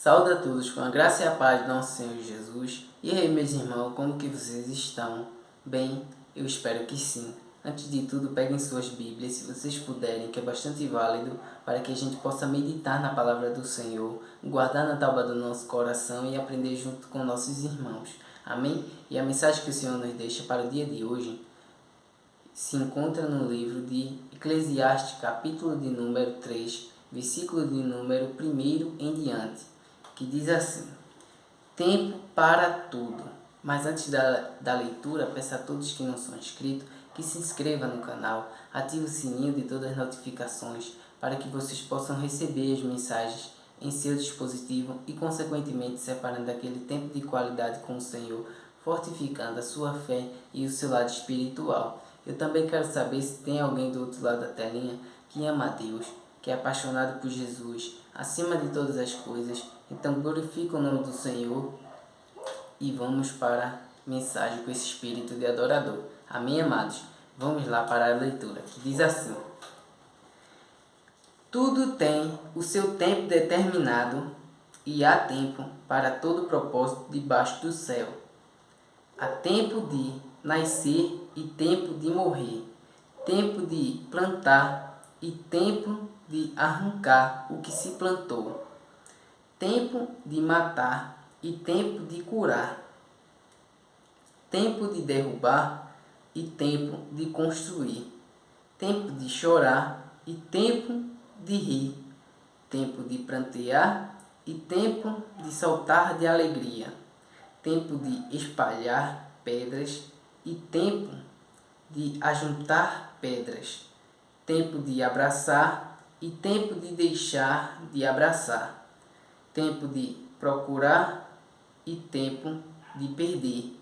Saúde a todos com a graça e a paz do nosso Senhor Jesus. E aí, meus irmãos, como que vocês estão? Bem, eu espero que sim. Antes de tudo, peguem suas Bíblias, se vocês puderem, que é bastante válido, para que a gente possa meditar na palavra do Senhor, guardar na tábua do nosso coração e aprender junto com nossos irmãos. Amém? E a mensagem que o Senhor nos deixa para o dia de hoje se encontra no livro de Eclesiastes, capítulo de número 3, versículo de número 1 em diante, que diz assim: tempo para tudo. Mas antes da leitura, peço a todos que não são inscritos que se inscrevam no canal, ative o sininho de todas as notificações para que vocês possam receber as mensagens em seu dispositivo e, consequentemente, separando aquele tempo de qualidade com o Senhor, fortificando a sua fé e o seu lado espiritual. Eu também quero saber se tem alguém do outro lado da telinha que ama a Deus, que é apaixonado por Jesus, acima de todas as coisas. Então glorifica o nome do Senhor e vamos para a mensagem com esse espírito de adorador. Amém, amados? Vamos lá para a leitura, que diz assim: tudo tem o seu tempo determinado e há tempo para todo propósito debaixo do céu. Há tempo de nascer e tempo de morrer, tempo de plantar e tempo de arrancar o que se plantou, tempo de matar e tempo de curar, tempo de derrubar e tempo de construir, tempo de chorar e tempo de rir, tempo de prantear e tempo de saltar de alegria, tempo de espalhar pedras e tempo de ajuntar pedras, tempo de abraçar e tempo de deixar de abraçar, tempo de procurar e tempo de perder,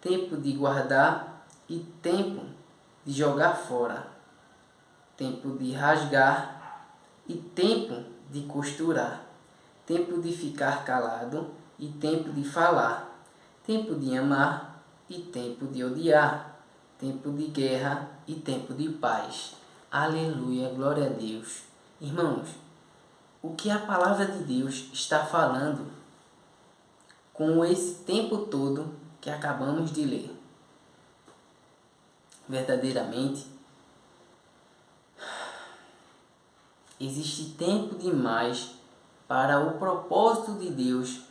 tempo de guardar e tempo de jogar fora, tempo de rasgar e tempo de costurar, tempo de ficar calado e tempo de falar, tempo de amar e tempo de odiar, tempo de guerra e tempo de paz. Aleluia, glória a Deus. Irmãos, o que a palavra de Deus está falando com esse tempo todo que acabamos de ler? Verdadeiramente, existe tempo demais para o propósito de Deus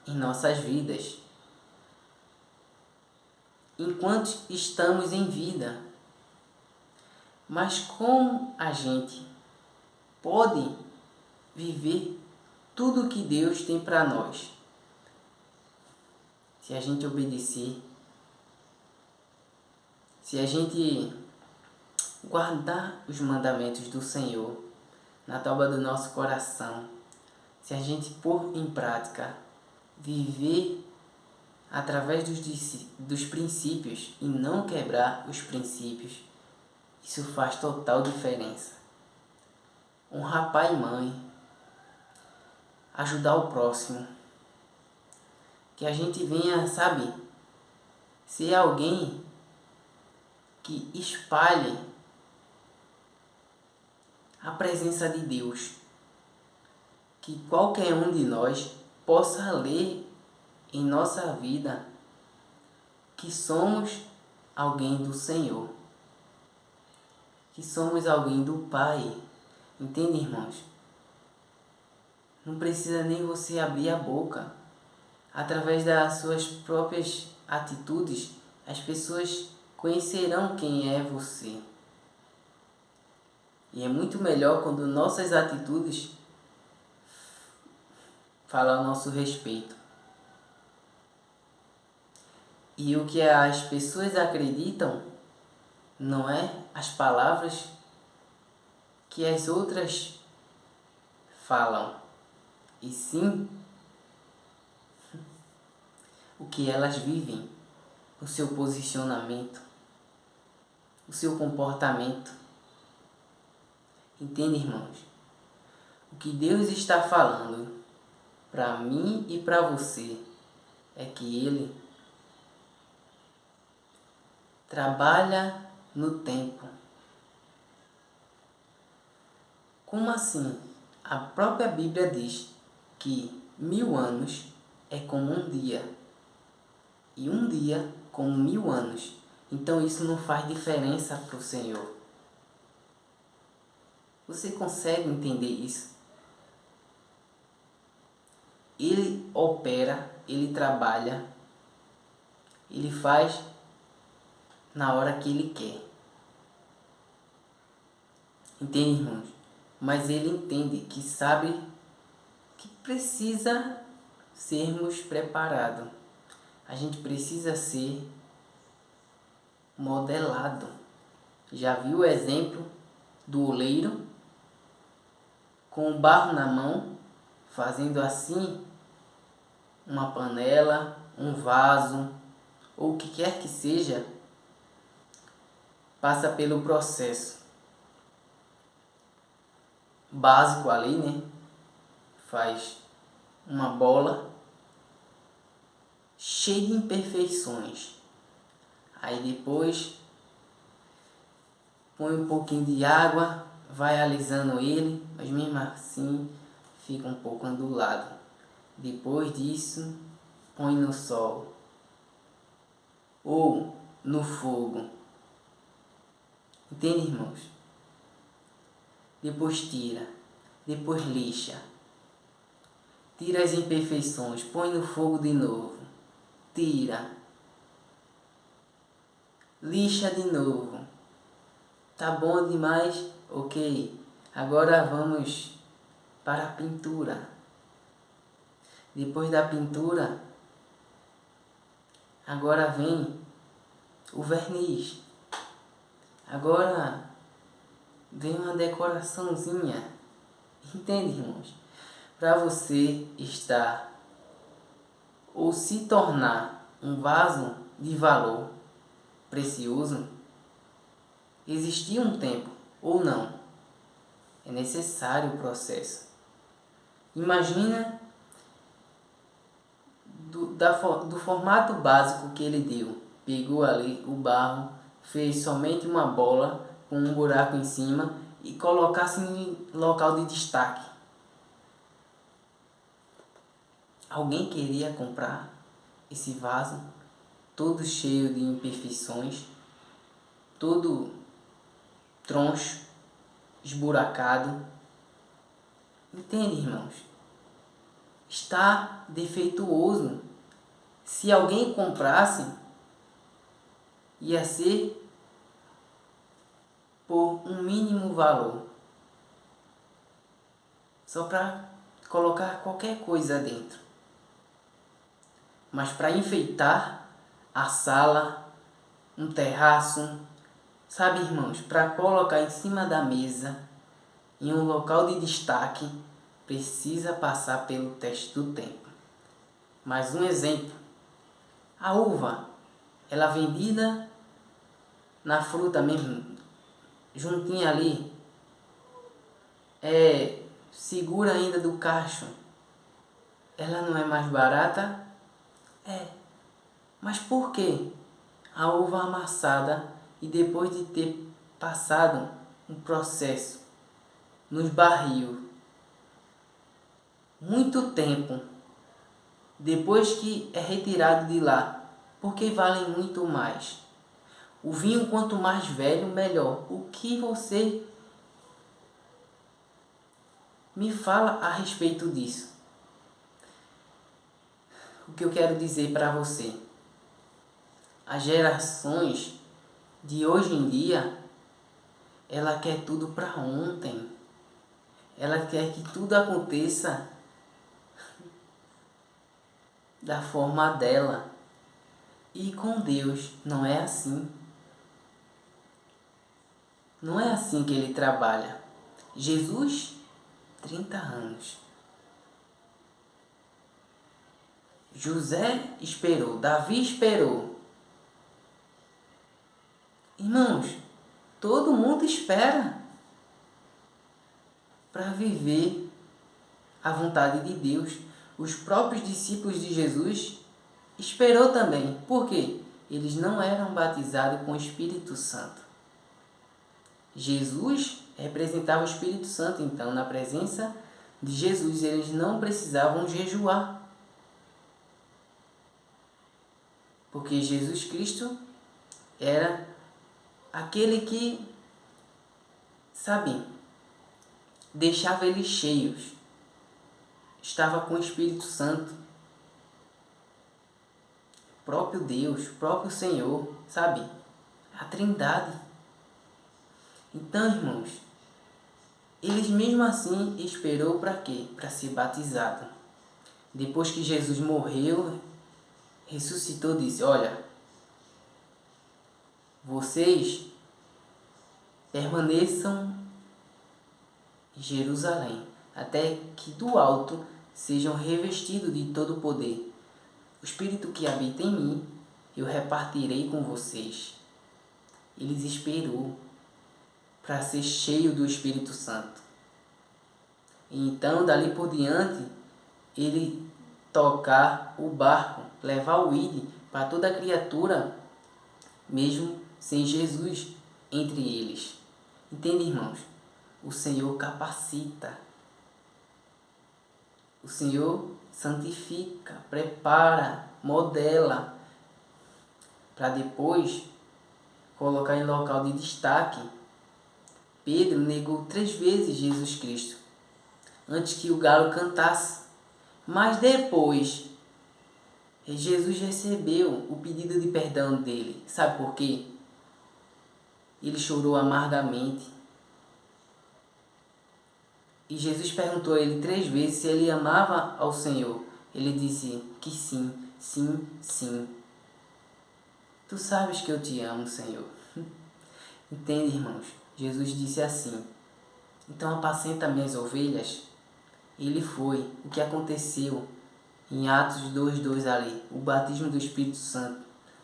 em nossas vidas. Enquanto estamos em vida. Mas como a gente pode viver tudo que Deus tem para nós? Se a gente obedecer, se a gente guardar os mandamentos do Senhor na tábua do nosso coração, se a gente pôr em prática, viver através dos princípios e não quebrar os princípios, isso faz total diferença. Honrar pai e mãe, ajudar o próximo, que a gente venha, sabe, ser alguém que espalhe a presença de Deus, que qualquer um de nós possa ler em nossa vida que somos alguém do Senhor, que somos alguém do Pai. Entende, irmãos? Não precisa nem você abrir a boca. Através das suas próprias atitudes, as pessoas conhecerão quem é você. E é muito melhor quando nossas atitudes falam a nosso respeito. E o que as pessoas acreditam não é as palavras que as outras falam, e sim o que elas vivem, o seu posicionamento, o seu comportamento. Entende, irmãos? O que Deus está falando para mim e para você é que Ele trabalha no tempo. Como assim? A própria Bíblia diz que 1000 anos é como um dia, e um dia como 1000 anos. Então isso não faz diferença para o Senhor. Você consegue entender isso? Ele opera, ele trabalha, ele faz na hora que ele quer. Entende, irmãos? Mas ele entende que sabe que precisa sermos preparados. A gente precisa ser modelado. Já viu o exemplo do oleiro com o barro na mão, fazendo assim uma panela, um vaso, ou o que quer que seja, passa pelo processo básico ali, né? Faz uma bola cheia de imperfeições. Aí depois põe um pouquinho de água, vai alisando ele, mas mesmo assim fica um pouco ondulado. Depois disso, põe no sol ou no fogo. Entende, irmãos? Depois tira, depois lixa. Tira as imperfeições, põe no fogo de novo. Tira. Lixa de novo. Tá bom demais? Ok. Agora vamos para a pintura. Depois da pintura, agora vem o verniz. Agora vem uma decoraçãozinha. Entende, irmãos? Para você estar ou se tornar um vaso de valor precioso, existia um tempo ou não. É necessário o processo. Imagina do formato básico que ele deu. Pegou ali o barro, fez somente uma bola com um buraco em cima e colocasse em local de destaque. Alguém queria comprar esse vaso todo cheio de imperfeições, todo troncho, esburacado? Entende, irmãos? Está defeituoso. Se alguém comprasse, ia ser por um mínimo valor, só para colocar qualquer coisa dentro. Mas para enfeitar a sala, um terraço, sabe, irmãos, para colocar em cima da mesa, em um local de destaque, precisa passar pelo teste do tempo. Mais um exemplo. A uva, ela é vendida na fruta mesmo, juntinha ali, segura ainda do cacho. Ela não é mais barata? É. Mas por quê? A uva amassada e depois de ter passado um processo nos barril, muito tempo, depois que é retirado de lá, porque valem muito mais. O vinho, quanto mais velho, melhor. O que você me fala a respeito disso? O que eu quero dizer para você? As gerações de hoje em dia, ela quer tudo para ontem. Ela quer que tudo aconteça da forma dela. E com Deus não é assim. Não é assim que ele trabalha. Jesus, 30 anos. José esperou, Davi esperou. Irmãos, todo mundo espera para viver a vontade de Deus. Os próprios discípulos de Jesus esperou também. Por quê? Eles não eram batizados com o Espírito Santo. Jesus representava o Espírito Santo, então, na presença de Jesus, eles não precisavam jejuar. Porque Jesus Cristo era aquele que, sabe, deixava eles cheios. Estava com o Espírito Santo. O próprio Deus, o próprio Senhor, sabe? A Trindade. Então, irmãos, eles mesmo assim esperou para quê? Para ser batizado. Depois que Jesus morreu, ressuscitou, disse: olha, vocês permaneçam em Jerusalém, até que do alto sejam revestidos de todo o poder. O Espírito que habita em mim, eu repartirei com vocês. Eles esperou para ser cheio do Espírito Santo. E então, dali por diante, ele tocar o barco, levar o ID para toda criatura, mesmo sem Jesus entre eles. Entende, irmãos? O Senhor capacita. O Senhor santifica, prepara, modela, para depois colocar em local de destaque. Pedro negou 3 vezes Jesus Cristo, antes que o galo cantasse. Mas depois, Jesus recebeu o pedido de perdão dele. Sabe por quê? Ele chorou amargamente. E Jesus perguntou a ele 3 vezes se ele amava ao Senhor. Ele disse que sim, sim, sim. Tu sabes que eu te amo, Senhor. Entende, irmãos? Jesus disse assim: então apacenta minhas ovelhas. Ele foi. O que aconteceu em Atos 2:2 ali, o batismo do Espírito Santo,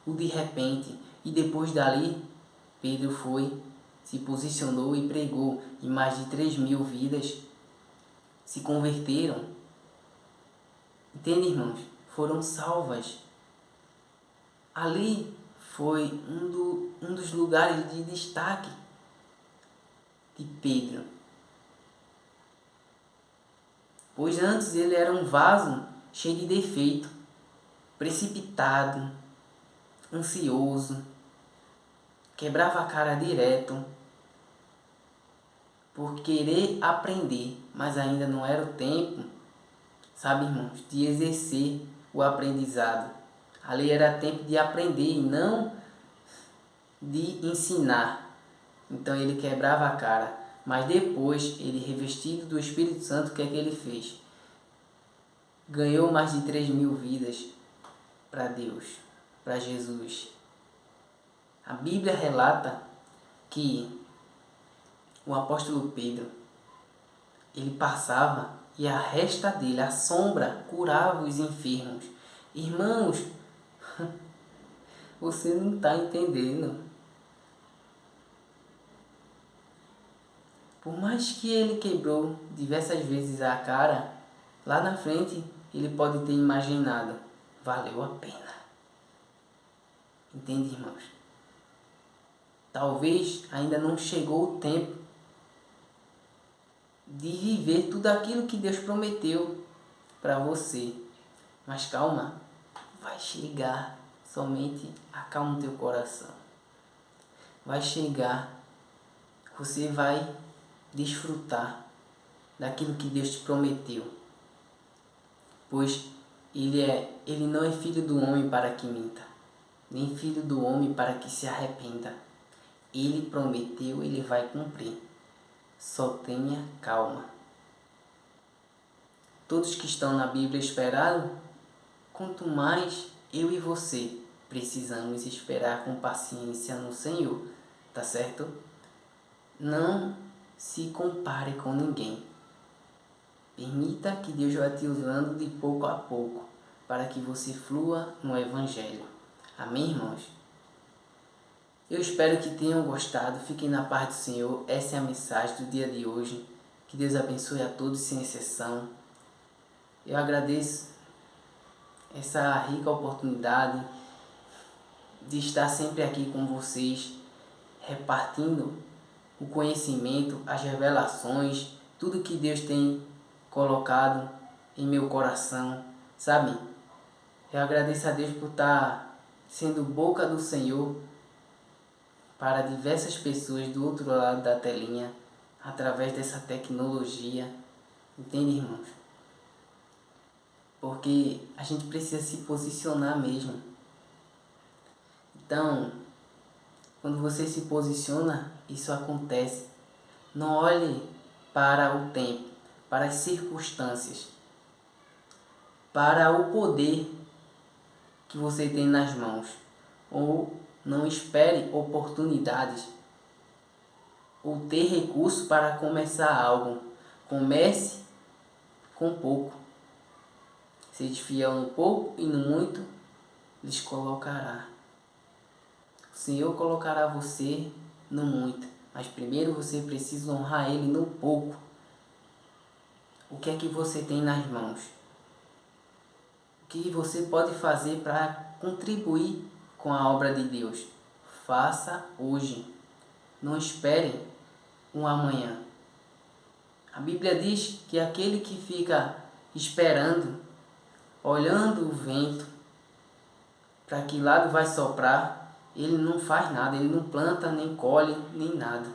o de repente, e depois dali, Pedro foi, se posicionou e pregou, e mais de 3.000 vidas se converteram. Entende, irmãos? Foram salvas. Ali foi um dos lugares de destaque de Pedro. Pois antes ele era um vaso cheio de defeito, precipitado, ansioso, quebrava a cara direto por querer aprender, mas ainda não era o tempo, sabe, irmãos, de exercer o aprendizado. Ali era tempo de aprender e não de ensinar. Então ele quebrava a cara, mas depois ele, revestido do Espírito Santo, o que é que ele fez? Ganhou mais de 3.000 vidas para Deus, para Jesus. A Bíblia relata que o apóstolo Pedro, ele passava e a resta dele, a sombra, curava os enfermos. Irmãos, você não está entendendo. Por mais que ele quebrou diversas vezes a cara, lá na frente ele pode ter imaginado: valeu a pena. Entende, irmãos? Talvez ainda não chegou o tempo de viver tudo aquilo que Deus prometeu para você. Mas calma, vai chegar. Somente acalma o teu coração. Vai chegar. Você vai desfrutar daquilo que Deus te prometeu. Pois ele não é filho do homem para que minta, nem filho do homem para que se arrependa. Ele prometeu, ele vai cumprir. Só tenha calma. Todos que estão na Bíblia esperaram, quanto mais eu e você precisamos esperar com paciência no Senhor, tá certo? Não se compare com ninguém. Permita que Deus vá te usando de pouco a pouco, para que você flua no Evangelho. Amém, irmãos? Eu espero que tenham gostado. Fiquem na paz do Senhor. Essa é a mensagem do dia de hoje. Que Deus abençoe a todos sem exceção. Eu agradeço essa rica oportunidade de estar sempre aqui com vocês, repartindo o conhecimento, as revelações, tudo que Deus tem colocado em meu coração, sabe? Eu agradeço a Deus por estar sendo boca do Senhor para diversas pessoas do outro lado da telinha, através dessa tecnologia, entende, irmãos? Porque a gente precisa se posicionar mesmo. Então, quando você se posiciona, isso acontece. Não olhe para o tempo, para as circunstâncias, para o poder que você tem nas mãos. Ou não espere oportunidades ou ter recurso para começar algo. Comece com pouco. Seja fiel no pouco e no muito lhes colocará. O Senhor colocará você no muito, mas primeiro você precisa honrar Ele no pouco. O que é que você tem nas mãos? O que você pode fazer para contribuir com a obra de Deus? Faça hoje. Não espere um amanhã. A Bíblia diz que aquele que fica esperando, olhando o vento, para que lado vai soprar, ele não faz nada, ele não planta, nem colhe, nem nada,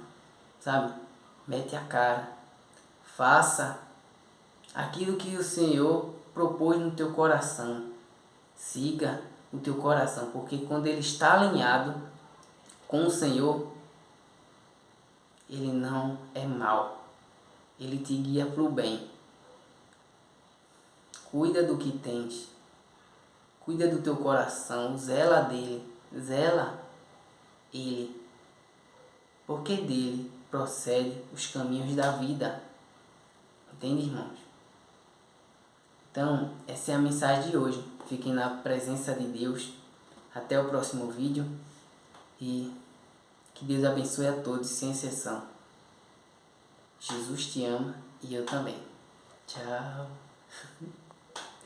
sabe? Mete a cara, faça aquilo que o Senhor propôs no teu coração, siga o teu coração, porque quando ele está alinhado com o Senhor, ele não é mau, ele te guia para o bem. Cuida do que tens, cuida do teu coração, zela dele, zela ele, porque dele procede os caminhos da vida. Entende, irmãos? Então, essa é a mensagem de hoje. Fiquem na presença de Deus. Até o próximo vídeo. E que Deus abençoe a todos, sem exceção. Jesus te ama e eu também. Tchau.